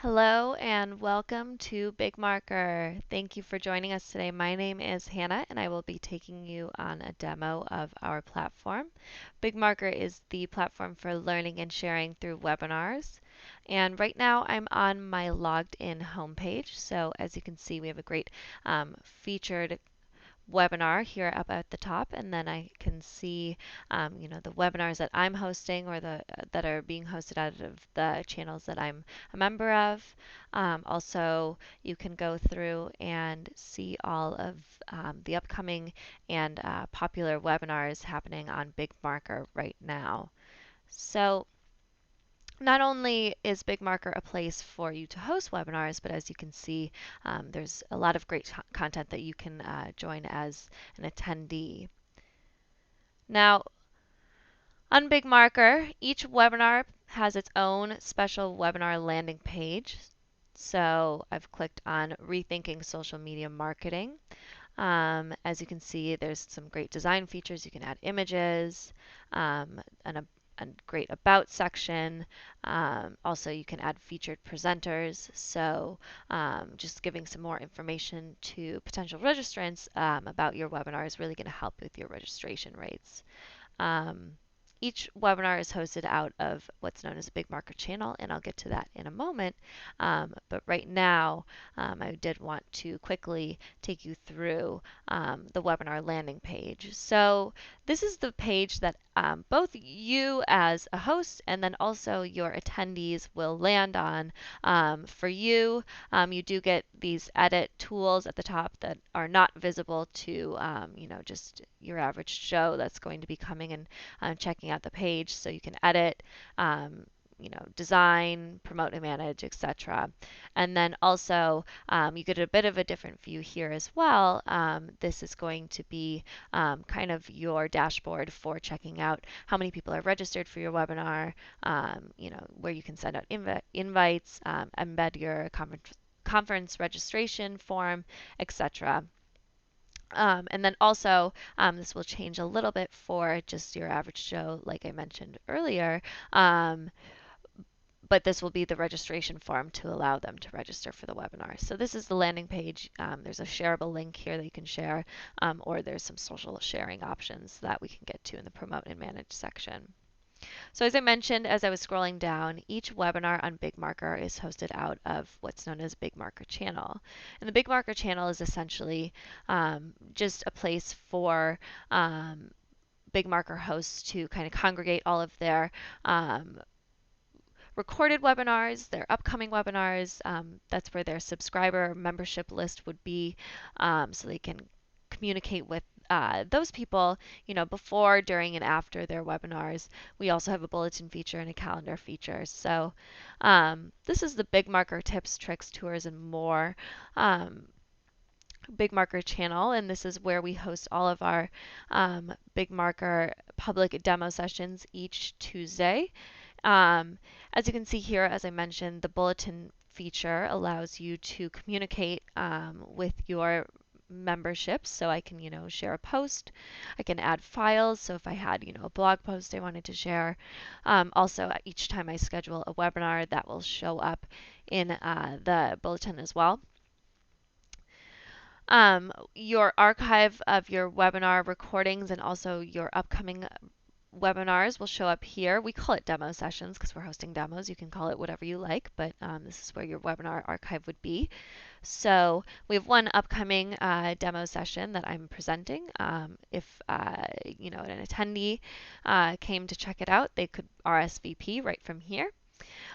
Hello and welcome to BigMarker. Thank you for joining us today. My name is Hannah and I will be taking you on a demo of our platform. BigMarker is the platform for learning and sharing through webinars. And right now I'm on my logged in homepage. So as you can see, we have a great featured webinar here up at the top, and then I can see the webinars that I'm hosting or that are being hosted out of the channels that I'm a member of. Also, you can go through and see all of the upcoming and popular webinars happening on BigMarker right now. So not only is BigMarker a place for you to host webinars, but as you can see, there's a lot of great content that you can join as an attendee. Now, on BigMarker, each webinar has its own special webinar landing page. So I've clicked on Rethinking Social Media Marketing. As you can see, there's some great design features. You can add images, and a great about section. Also, you can add featured presenters. So just giving some more information to potential registrants about your webinar is really going to help with your registration rates. Um, each webinar is hosted out of what's known as a BigMarker channel, and I'll get to that in a moment. But right now, I did want to quickly take you through the webinar landing page. So this is the page that both you as a host and then also your attendees will land on. For you, you do get these edit tools at the top that are not visible to just your average Joe that's going to be coming and checking out the page. So you can edit, design, promote and manage, etc. And then also you get a bit of a different view here as well. This is going to be kind of your dashboard for checking out how many people are registered for your webinar, where you can send out invites, embed your conference registration form, etc. And then also, this will change a little bit for just your average Joe, like I mentioned earlier. But this will be the registration form to allow them to register for the webinar. So this is the landing page. There's a shareable link here that you can share, or there's some social sharing options that we can get to in the promote and manage section. So as I mentioned, as I was scrolling down, each webinar on BigMarker is hosted out of what's known as BigMarker Channel. And the BigMarker Channel is essentially just a place for BigMarker hosts to kind of congregate all of their recorded webinars, their upcoming webinars. That's where their subscriber membership list would be, so they can communicate with those people, before, during, and after their webinars. We also have a bulletin feature and a calendar feature. So this is the BigMarker tips, tricks, tours, and more BigMarker channel, and this is where we host all of our BigMarker public demo sessions each Tuesday. As you can see here, as I mentioned, the bulletin feature allows you to communicate with your memberships. So I can, share a post. I can add files. So if I had, a blog post I wanted to share. Also, each time I schedule a webinar, that will show up in the bulletin as well. Your archive of your webinar recordings and also your upcoming webinars will show up here. We call it demo sessions because we're hosting demos. You can call it whatever you like, but this is where your webinar archive would be. So we have one upcoming demo session that I'm presenting. If an attendee came to check it out, they could RSVP right from here.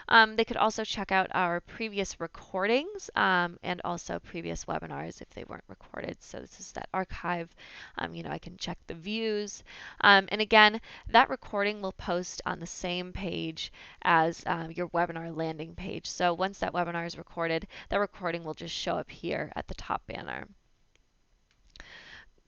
They could also check out our previous recordings and also previous webinars if they weren't recorded. So this is that archive. I can check the views. And again, that recording will post on the same page as your webinar landing page. So once that webinar is recorded, that recording will just show up here at the top banner.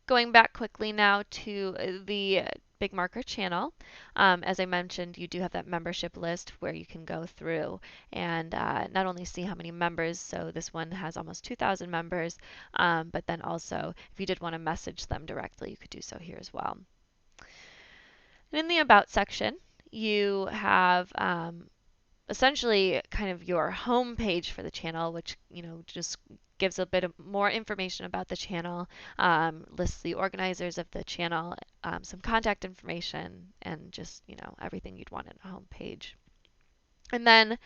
Going back quickly now to the BigMarker channel. As I mentioned, you do have that membership list where you can go through and not only see how many members, so this one has almost 2,000 members, but then also if you did want to message them directly, you could do so here as well. And in the About section, you have essentially kind of your home page for the channel, which just gives a bit of more information about the channel, lists the organizers of the channel, some contact information, and just everything you'd want in a home page. And then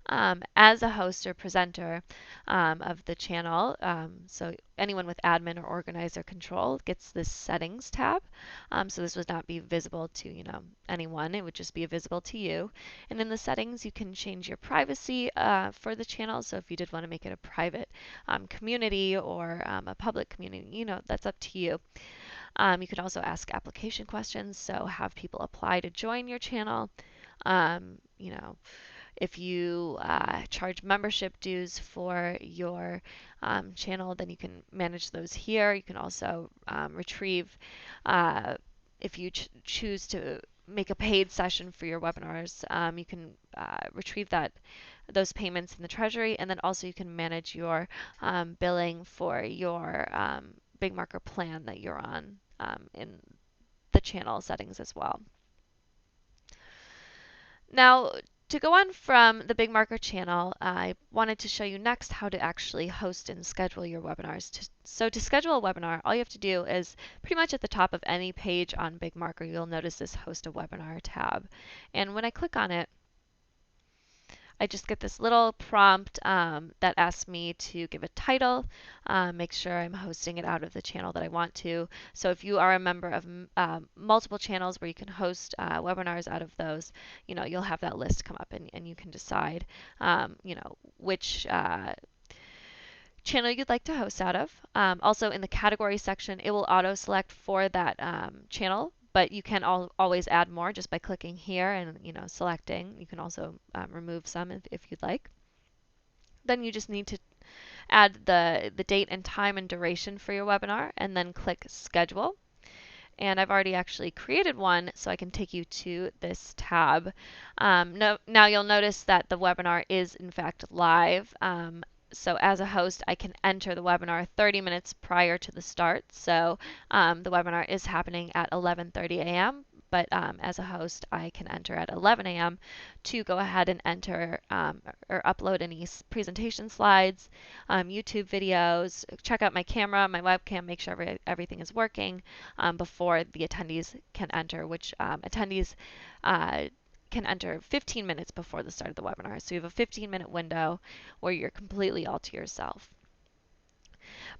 as a host or presenter of the channel, so anyone with admin or organizer control gets this settings tab. So this would not be visible to anyone. It would just be visible to you. And in the settings, you can change your privacy for the channel. So if you did want to make it a private community or a public community, that's up to you. You can also ask application questions. So have people apply to join your channel. If you charge membership dues for your channel, then you can manage those here. You can also retrieve, if you choose to make a paid session for your webinars, you can retrieve those payments in the treasury, and then also you can manage your billing for your BigMarker plan that you're on in the channel settings as well. Now, to go on from the BigMarker channel, I wanted to show you next how to actually host and schedule your webinars. So to schedule a webinar, all you have to do is pretty much at the top of any page on BigMarker, you'll notice this Host a Webinar tab. And when I click on it, I just get this little prompt that asks me to give a title, make sure I'm hosting it out of the channel that I want to. So if you are a member of multiple channels where you can host webinars out of those, you'll have that list come up and you can decide, which channel you'd like to host out of. Also in the category section, it will auto select for that channel, but you can always add more just by clicking here and selecting. You can also remove some if you'd like. Then you just need to add the date and time and duration for your webinar and then click schedule. And I've already actually created one, so I can take you to this tab. Now you'll notice that the webinar is in fact live. So as a host, I can enter the webinar 30 minutes prior to the start. So the webinar is happening at 11:30 a.m., but as a host, I can enter at 11 a.m. to go ahead and enter or upload any presentation slides, YouTube videos, check out my camera, my webcam, make sure everything is working before the attendees can enter, which attendees can enter 15 minutes before the start of the webinar. So you have a 15-minute window where you're completely all to yourself.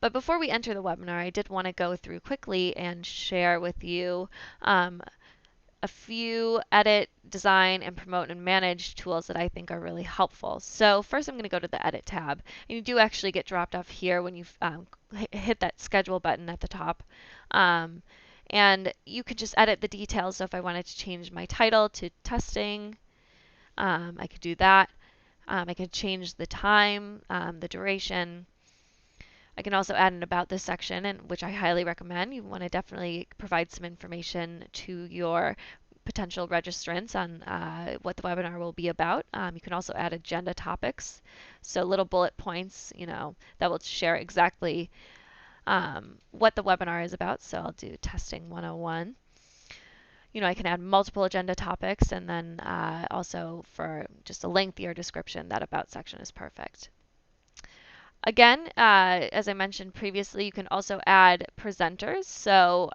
But before we enter the webinar, I did want to go through quickly and share with you a few edit, design, and promote and manage tools that I think are really helpful. So first I'm going to go to the Edit tab. And you do actually get dropped off here when you hit that schedule button at the top. And you could just edit the details. So if I wanted to change my title to testing, I could do that. I could change the time, the duration. I can also add an About This section, which I highly recommend. You want to definitely provide some information to your potential registrants on what the webinar will be about. You can also add agenda topics, so little bullet points, that will share exactly what the webinar is about. So I'll do Testing 101. I can add multiple agenda topics, and then also for just a lengthier description, that About section is perfect. Again, as I mentioned previously, you can also add presenters. So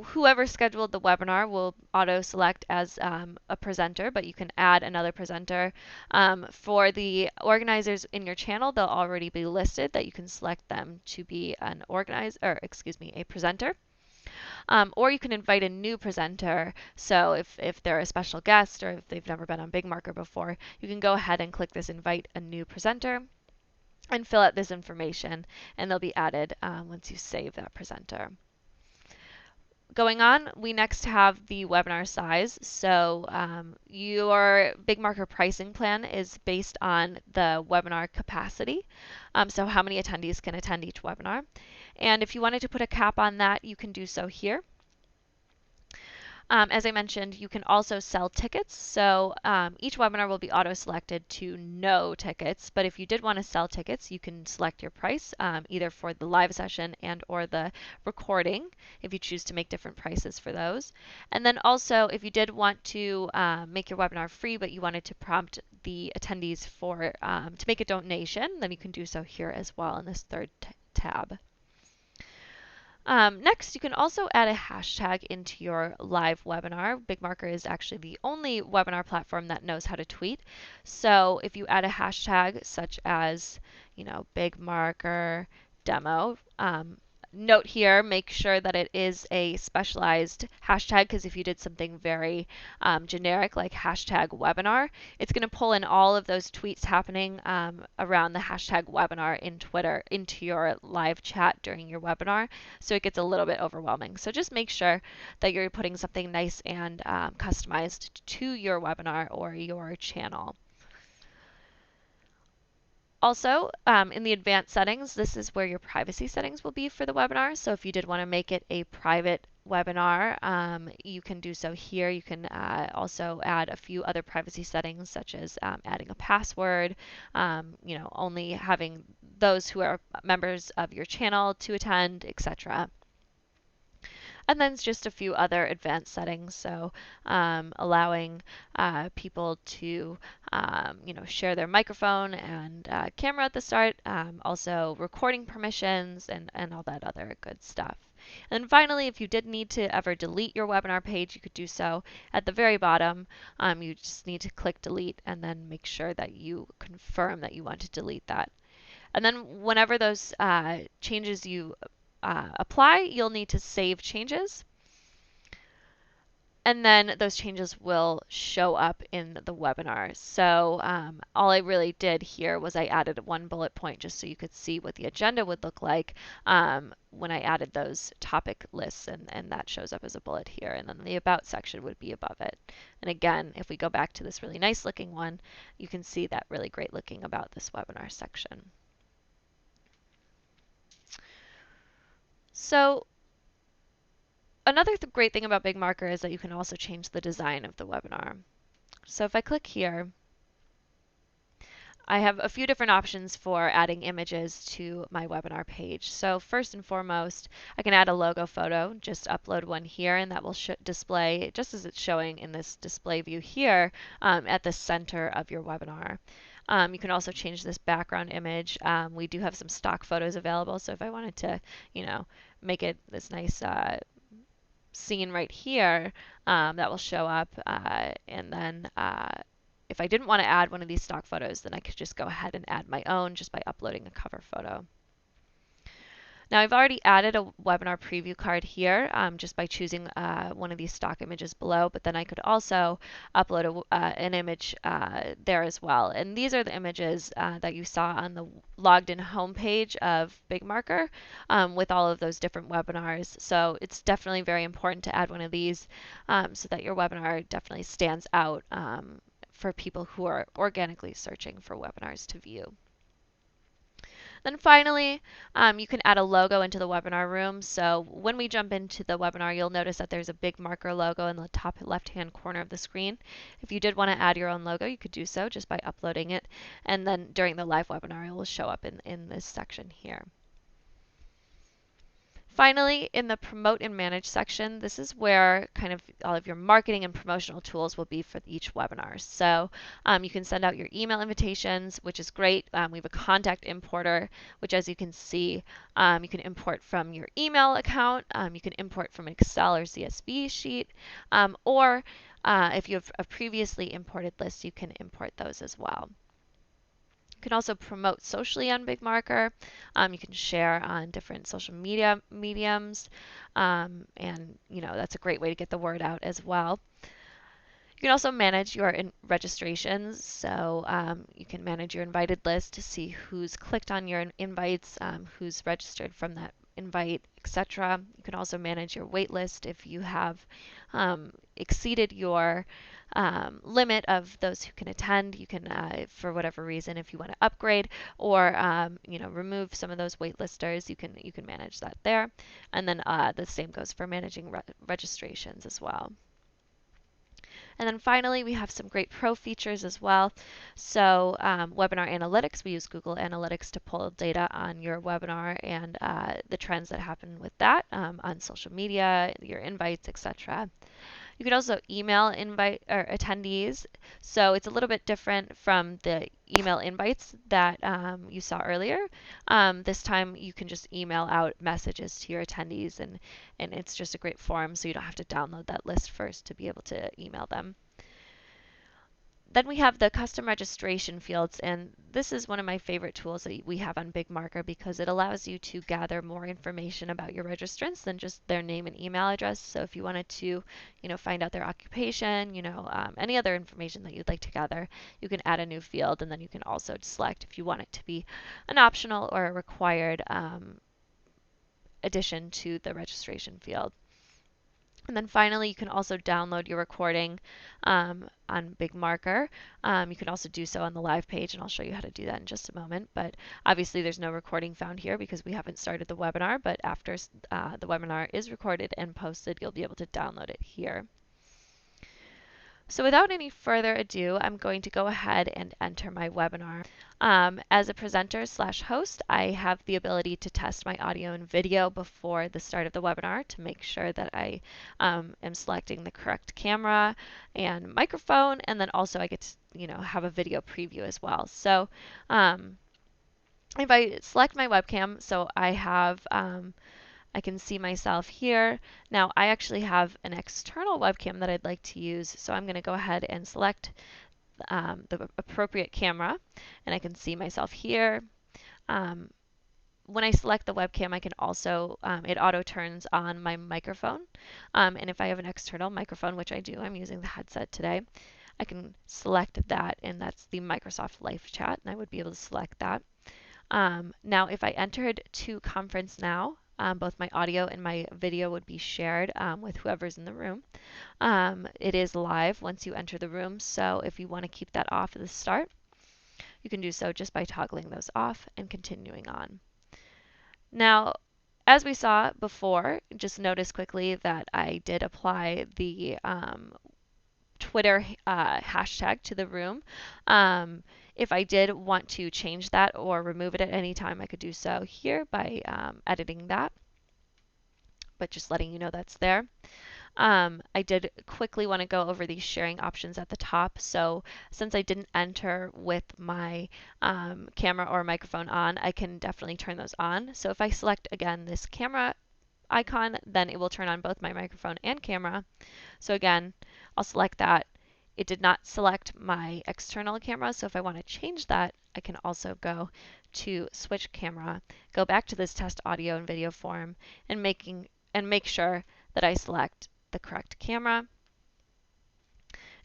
whoever scheduled the webinar will auto-select as a presenter, but you can add another presenter. For the organizers in your channel, they'll already be listed that you can select them to be a presenter. Or you can invite a new presenter. So if they're a special guest or if they've never been on BigMarker before, you can go ahead and click this Invite a New Presenter and fill out this information, and they'll be added once you save that presenter. Going on, we next have the webinar size. So your BigMarker pricing plan is based on the webinar capacity, so how many attendees can attend each webinar. And if you wanted to put a cap on that, you can do so here. As I mentioned, you can also sell tickets. So each webinar will be auto-selected to no tickets. But if you did want to sell tickets, you can select your price either for the live session and or the recording if you choose to make different prices for those. And then also if you did want to make your webinar free but you wanted to prompt the attendees for to make a donation, then you can do so here as well in this third tab. Next, you can also add a hashtag into your live webinar. BigMarker is actually the only webinar platform that knows how to tweet. So if you add a hashtag such as, BigMarker demo, note here, make sure that it is a specialized hashtag, because if you did something very generic like hashtag webinar, it's going to pull in all of those tweets happening around the hashtag webinar in Twitter into your live chat during your webinar. So it gets a little bit overwhelming. So just make sure that you're putting something nice and customized to your webinar or your channel. Also, in the advanced settings, this is where your privacy settings will be for the webinar. So if you did want to make it a private webinar, you can do so here. You can also add a few other privacy settings, such as adding a password, only having those who are members of your channel to attend, etc. And then just a few other advanced settings, so allowing people to share their microphone and camera at the start, also recording permissions and all that other good stuff. And finally, if you did need to ever delete your webinar page, you could do so at the very bottom. You just need to click delete and then make sure that you confirm that you want to delete that. And then whenever those changes you apply, you'll need to save changes. And then those changes will show up in the webinar. So all I really did here was I added one bullet point just so you could see what the agenda would look like when I added those topic lists, and that shows up as a bullet here. And then the about section would be above it. And again, if we go back to this really nice looking one, you can see that really great looking about this webinar section. So another great thing about BigMarker is that you can also change the design of the webinar. So if I click here, I have a few different options for adding images to my webinar page. So first and foremost, I can add a logo photo, just upload one here, and that will display just as it's showing in this display view here at the center of your webinar. You can also change this background image. We do have some stock photos available, so if I wanted to, make it this nice scene right here, that will show up, and then if I didn't want to add one of these stock photos, then I could just go ahead and add my own just by uploading a cover photo. Now I've already added a webinar preview card here just by choosing one of these stock images below, but then I could also upload an image there as well. And these are the images that you saw on the logged in homepage of BigMarker with all of those different webinars. So it's definitely very important to add one of these so that your webinar definitely stands out for people who are organically searching for webinars to view. Then finally, you can add a logo into the webinar room. So when we jump into the webinar, you'll notice that there's a BigMarker logo in the top left-hand corner of the screen. If you did want to add your own logo, you could do so just by uploading it. And then during the live webinar, it will show up in this section here. Finally, in the Promote and Manage section, this is where kind of all of your marketing and promotional tools will be for each webinar. So you can send out your email invitations, which is great. We have a contact importer, which as you can see, you can import from your email account. You can import from an Excel or CSV sheet, or if you have a previously imported list, you can import those as well. You can also promote socially on BigMarker. You can share on different social media mediums, and that's a great way to get the word out as well. You can also manage your registrations, so you can manage your invited list to see who's clicked on your invites, who's registered from that invite, etc. You can also manage your wait list if you have exceeded your limit of those who can attend. You can, for whatever reason, if you want to upgrade or remove some of those waitlisters, you can manage that there. And then the same goes for managing registrations as well. And then finally, we have some great pro features as well. So webinar analytics, we use Google Analytics to pull data on your webinar and the trends that happen with that on social media, your invites, etc. You could also email invite or attendees. So it's a little bit different from the email invites that you saw earlier. This time you can just email out messages to your attendees, and it's just a great form, so you don't have to download that list first to be able to email them. Then we have the custom registration fields, and this is one of my favorite tools that we have on BigMarker because it allows you to gather more information about your registrants than just their name and email address. So if you wanted to, find out their occupation, any other information that you'd like to gather, you can add a new field, and then you can also select if you want it to be an optional or a required addition to the registration field. And then finally, you can also download your recording on BigMarker. You can also do so on the live page, and I'll show you how to do that in just a moment. But obviously, there's no recording found here because we haven't started the webinar. But after the webinar is recorded and posted, you'll be able to download it here. So without any further ado, I'm going to go ahead and enter my webinar. As a presenter/host, I have the ability to test my audio and video before the start of the webinar to make sure that I am selecting the correct camera and microphone, and then also I get to have a video preview as well. So if I select my webcam, so I can see myself here. Now I actually have an external webcam that I'd like to use, so I'm going to go ahead and select the appropriate camera, and I can see myself here. When I select the webcam, I can also, it auto turns on my microphone, and if I have an external microphone, which I do, I'm using the headset today, I can select that, and that's the Microsoft Live Chat, and I would be able to select that. Now, if I entered to Conference Now, both my audio and my video would be shared with whoever's in the room. It is live once you enter the room, so if you want to keep that off at the start, you can do so just by toggling those off and continuing on. Now, as we saw before, just notice quickly that I did apply the Twitter hashtag to the room. If I did want to change that or remove it at any time, I could do so here by editing that, but just letting you know that's there. I did quickly want to go over these sharing options at the top. So since I didn't enter with my camera or microphone on, I can definitely turn those on. So if I select again this camera icon, then it will turn on both my microphone and camera. So again, I'll select that. It did not select my external camera, so if I want to change that, I can also go to switch camera, go back to this test audio and video form, and make sure that I select the correct camera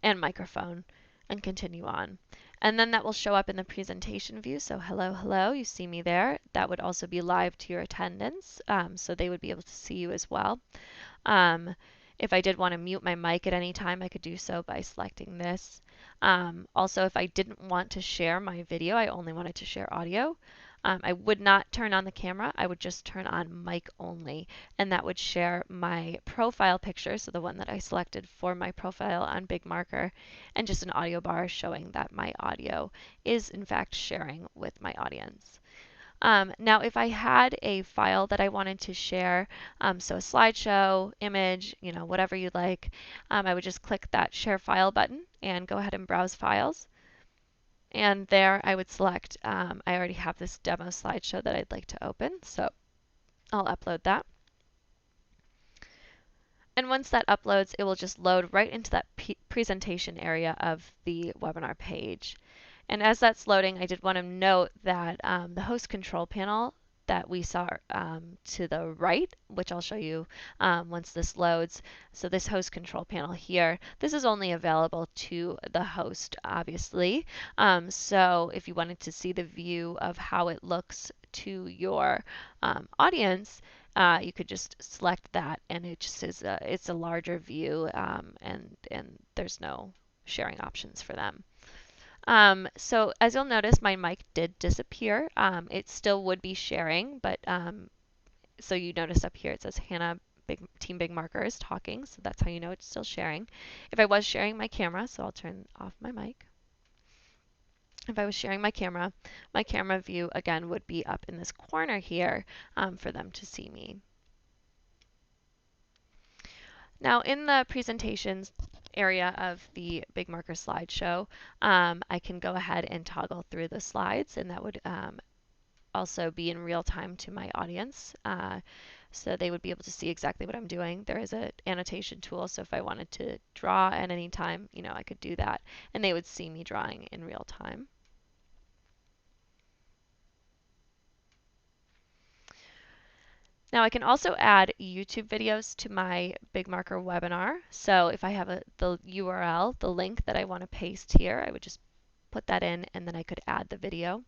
and microphone and continue on. And then that will show up in the presentation view. So hello, hello, you see me there. That would also be live to your attendants, so they would be able to see you as well. If I did want to mute my mic at any time, I could do so by selecting this. Also, if I didn't want to share my video, I only wanted to share audio, I would not turn on the camera. I would just turn on mic only, and that would share my profile picture, so the one that I selected for my profile on BigMarker, and just an audio bar showing that my audio is in fact sharing with my audience. Now, if I had a file that I wanted to share, so a slideshow, image, whatever you like, I would just click that Share File button and go ahead and browse files. And there I would select, I already have this demo slideshow that I'd like to open, so I'll upload that. And once that uploads, it will just load right into that presentation area of the webinar page. And as that's loading, I did want to note that the host control panel that we saw to the right, which I'll show you once this loads. So this host control panel here, this is only available to the host, obviously. So if you wanted to see the view of how it looks to your audience, you could just select that, and it just is it's a larger view, and there's no sharing options for them. So as you'll notice, my mic did disappear. It still would be sharing, but so you notice up here it says Hannah Team BigMarker is talking, so that's how you know it's still sharing. If I was sharing my camera, so I'll turn off my mic. If I was sharing my camera view again would be up in this corner here for them to see me. Now in the presentations area of the BigMarker slideshow, I can go ahead and toggle through the slides, and that would also be in real time to my audience. So they would be able to see exactly what I'm doing. There is an annotation tool, so if I wanted to draw at any time, I could do that, and they would see me drawing in real time. Now I can also add YouTube videos to my BigMarker webinar. So if I have the URL, the link that I want to paste here, I would just put that in, and then I could add the video.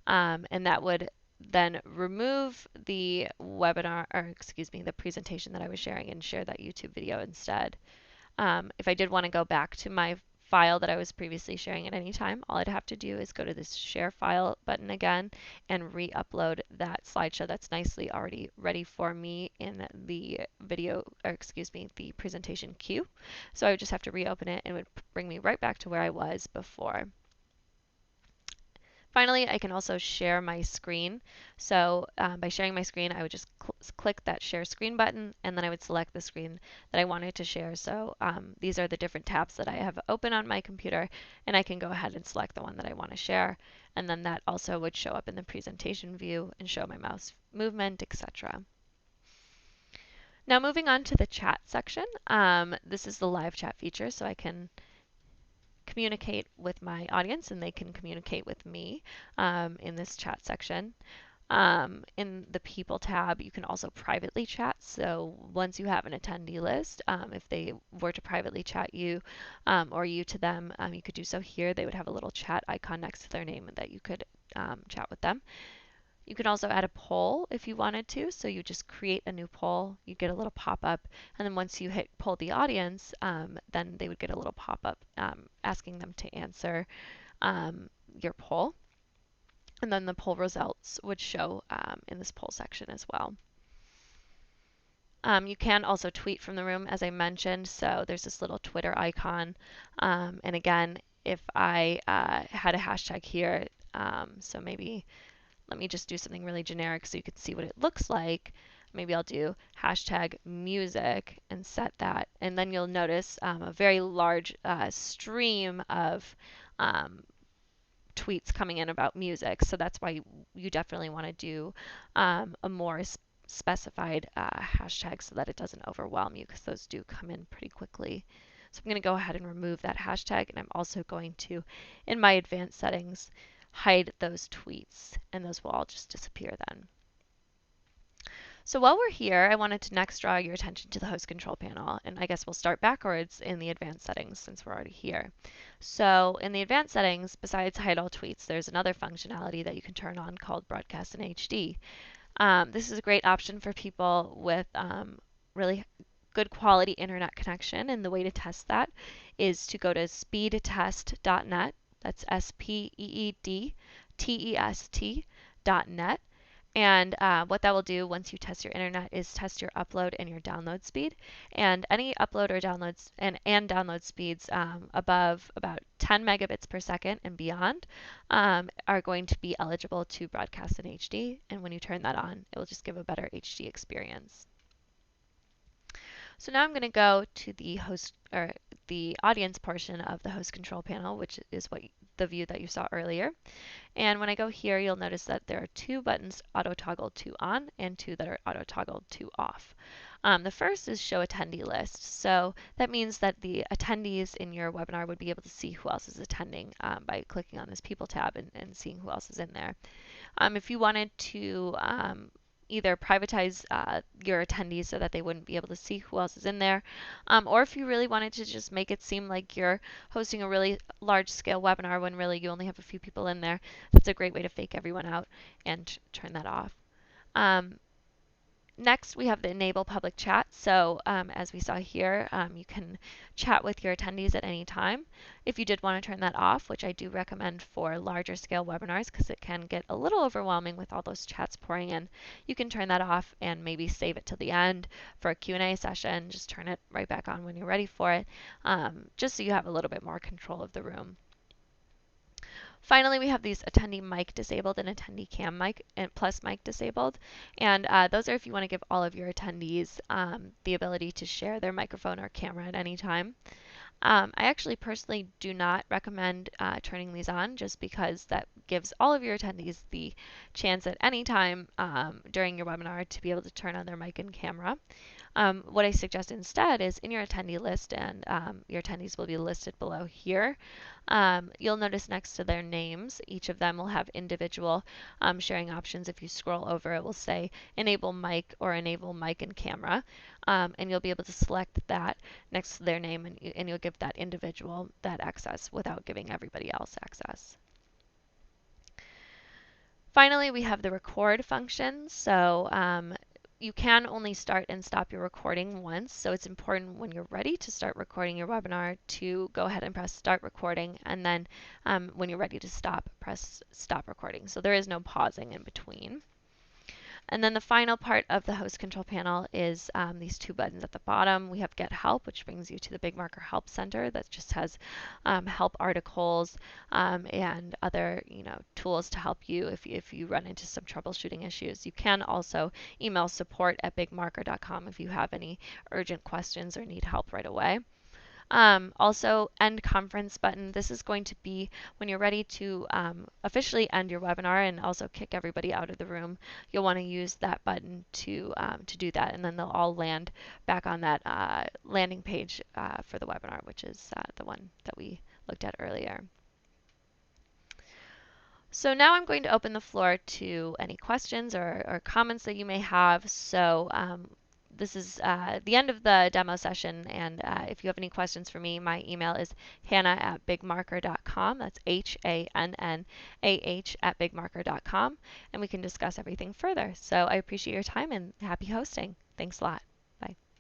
And that would then remove the webinar, or excuse me, the presentation that I was sharing and share that YouTube video instead. If I did want to go back to my file that I was previously sharing at any time, all I'd have to do is go to this share file button again and re-upload that slideshow that's nicely already ready for me in the video, or excuse me, the presentation queue. So I would just have to reopen it, and it would bring me right back to where I was before. Finally, I can also share my screen. So by sharing my screen, I would just click that share screen button, and then I would select the screen that I wanted to share. So these are the different tabs that I have open on my computer, and I can go ahead and select the one that I want to share. And then that also would show up in the presentation view and show my mouse movement, etc. Now moving on to the chat section. This is the live chat feature, so I can communicate with my audience and they can communicate with me in this chat section. In the People tab, you can also privately chat. So once you have an attendee list, if they were to privately chat you or you to them, you could do so here. They would have a little chat icon next to their name that you could chat with them. You can also add a poll if you wanted to. So you just create a new poll, you get a little pop-up, and then once you hit poll the audience, then they would get a little pop-up asking them to answer your poll. And then the poll results would show in this poll section as well. You can also tweet from the room, as I mentioned. So there's this little Twitter icon. And again, if I had a hashtag here, so maybe let me just do something really generic so you can see what it looks like. Maybe I'll do hashtag music and set that. And then you'll notice a very large stream of tweets coming in about music. So that's why you definitely want to do a more specified hashtag so that it doesn't overwhelm you, because those do come in pretty quickly. So I'm going to go ahead and remove that hashtag, and I'm also going to, in my advanced settings, hide those tweets, and those will all just disappear then. So while we're here, I wanted to next draw your attention to the host control panel, and I guess we'll start backwards in the advanced settings since we're already here. So in the advanced settings, besides hide all tweets, there's another functionality that you can turn on called broadcast in HD. This is a great option for people with really good quality internet connection, and the way to test that is to go to speedtest.net. That's SPEEDTEST.net. And what that will do once you test your internet is test your upload and your download speed. And any upload or downloads and download speeds above about 10 megabits per second and beyond are going to be eligible to broadcast in HD. And when you turn that on, it will just give a better HD experience. So now I'm going to go to the host or the audience portion of the host control panel, which is the view that you saw earlier. And when I go here, you'll notice that there are two buttons auto toggled to on and two that are auto toggled to off. The first is show attendee list. So that means that the attendees in your webinar would be able to see who else is attending by clicking on this people tab and seeing who else is in there. If you wanted to either privatize your attendees so that they wouldn't be able to see who else is in there, or if you really wanted to just make it seem like you're hosting a really large scale webinar when really you only have a few people in there, that's a great way to fake everyone out and turn that off. Next, we have the enable public chat. So as we saw here, you can chat with your attendees at any time. If you did want to turn that off, which I do recommend for larger scale webinars because it can get a little overwhelming with all those chats pouring in, you can turn that off and maybe save it till the end for a Q&A session. Just turn it right back on when you're ready for it, just so you have a little bit more control of the room. Finally, we have these attendee mic disabled and attendee cam mic and plus mic disabled. And those are if you want to give all of your attendees the ability to share their microphone or camera at any time. I actually personally do not recommend turning these on just because that gives all of your attendees the chance at any time during your webinar to be able to turn on their mic and camera. What I suggest instead is in your attendee list, and your attendees will be listed below here. You'll notice next to their names, each of them will have individual sharing options. If you scroll over, it will say enable mic or enable mic and camera. And you'll be able to select that next to their name, and you'll give that individual that access without giving everybody else access. Finally, we have the record function. So you can only start and stop your recording once, so it's important when you're ready to start recording your webinar to go ahead and press start recording, and then when you're ready to stop, press stop recording. So there is no pausing in between. And then the final part of the host control panel is these two buttons at the bottom. We have Get Help, which brings you to the BigMarker Help Center that just has help articles and other tools to help you if you run into some troubleshooting issues. You can also email support@bigmarker.com if you have any urgent questions or need help right away. Also, end conference button. This is going to be when you're ready to officially end your webinar and also kick everybody out of the room. You'll want to use that button to do that, and then they'll all land back on that landing page for the webinar, which is the one that we looked at earlier. So now I'm going to open the floor to any questions or comments that you may have. So this is the end of the demo session, and if you have any questions for me, my email is hannah@bigmarker.com. That's HANNAH@bigmarker.com, and we can discuss everything further. So I appreciate your time and happy hosting. Thanks a lot.